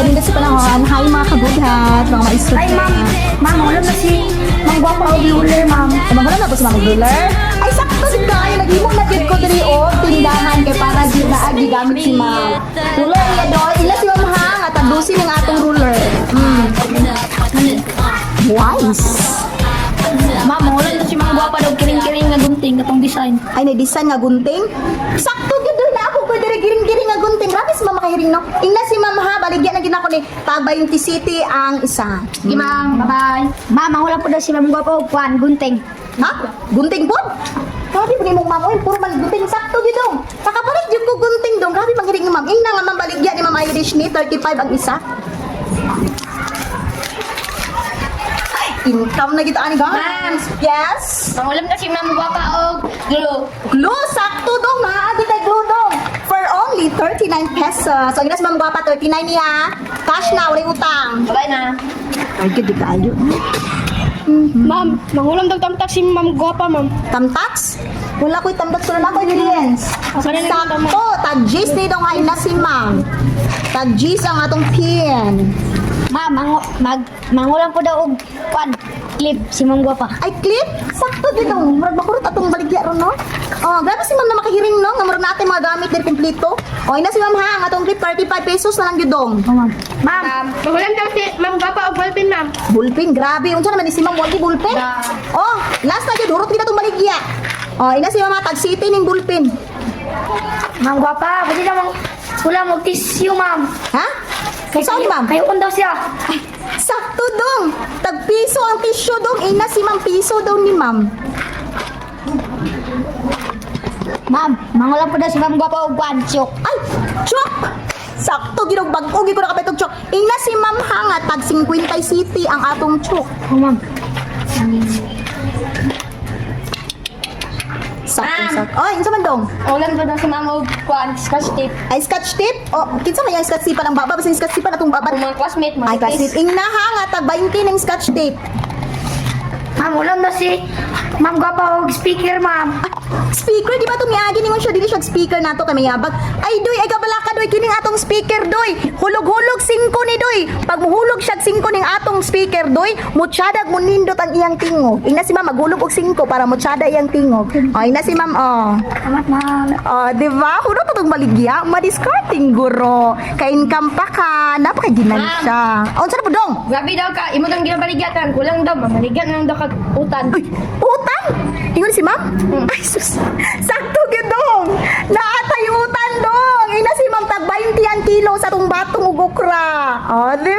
din sa panahon. Hi mga kabudhat, mga maisot. Ay, ma'am. Ma'am, wala na si Mang Guapa o Ruler, ma'am. Ay, magulang na po sa mga ruler. Ay, sakto din kayo. Nag-imo na din ko diri o tindahan kay para di na agi gamit si ma'am. Ruler niya doon. Ila si ma'am ha. At tadusin ng atong ruler. Wise. Ma'am, wala na si Mang Guapa daw kiring-kiring nga gunting katong design. Ay, na-design nga gunting. Sakto gid doon na ako ko diri giring-giring nga gunting. Grabe si mama kahiring no. Ila si ma'am ha. Baligyan na ginako ni Tag 20 City ang isa. Sige, ma'am. Bye-bye. Ma'am, wala po daw si Mang Guapa o Juan, gunting. Ha? Gunting po? Grabe po ni mong ma'am. Uy, puro man gunting. Sakto gid dong. Nakapalit yung ko gunting dong. Grabe manghiring ni ma'am. Ina nga ma'am baligyan ni ma'am Irish ni 35 ang isa. Income na kita ani guys. Ma'am. Yes. Mangulam na si Mang Guapa o Glue. Glue, sakto dong ha. Adi kay glue dong. For only 39 pesos. So, ina si Ma'am Guapa, 39 niya. Cash na, wala utang. Bye na. Ay, gadi kayo. Ma'am, mangulam daw tamtak si Mang Guapa, ma'am. Tamtax? Wala ko'y tamtax. Wala na ako ingredients. Sorry na lang, Sakto. Tag-G's ni dong hain na si Ma'am. Tag-G's ang atong pin. Ma'am, mangulam po daw og Juan, clip si Mang Guapa. Ay, clip? Sakto din dong. Murag makurot atong baligya ron, no? Oh, grabe si Ma'am na makahiring, no? Nga murag natin mga gamit din kumpleto. O, ina si Ma'am ha. Ang atong clip, 35 pesos na lang yun dong. Ma'am, mangulam daw si Mang Guapa og ballpen, ma'am. Bulpin, grabe. Unsa naman ni si Ma'am Wagi bulpin? Da. Oh, last na yun. Hurot kita itong baligya. Oh, ina si Mama Tag City ning bulpin. Mang Guapa, pwede namang wala mo tissue, ma'am. Ha? Kay saan ni Ma'am? Kayo daw siya. Ay, sakto dong. Tag piso ang tissue dong. Ina si Ma'am piso daw ni Ma'am. Ma'am, mangulam po daw si Mang Guapa og Juan, chok. Ay, chok! Sakto ginog bag-o gi ko na kapitog chok. Ina si Ma'am ha nga tag 50 city ang atong chok. Oh, ma'am. Sakto, Ma'am. sakto. Oy, unsa man dong? Ulam po daw si Ma'am og Juan, scotch tape. Ay, scotch tip? Oh, kinsa man yung scotch tip ang baba? Basin scotch tip atong baba. Ang mga classmate, mga Ay, kasi ina ha nga tag 20 ning scotch tape. Ma'am, ulam daw si Mang Guapa og speaker, ma'am. Speaker, di ba itong miagi ningon siya, dili siya speaker nato kay mayabag. Ay, doy, ay kabalaka, doy, kining atong speaker, doy. Hulog-hulog 5 ni doy. Pag muhulog siya 5 ning atong speaker, doy, mutsadag mo nindot ang iyang tingog. Ina si ma'am, maghulog og 5 para mutsada iyang tingog. O, ina si ma'am, Salamat, ma'am. di ba? Kuno to itong baligya, madiscarding guro. Ka-income pa ka, napakaginan Ma'am. siya. O, saan na po, dong? Grabe daw ka, imo daw ginabaligatan. Kulang daw, mamaligyan na lang daw kag utan. Uy, utang! Ingon si ma'am? Ay, sus. Sakto gyud dong. Naatay utang dong. Ina si ma'am tag 20 ang kilo sa tong batong ug okra. Oh, di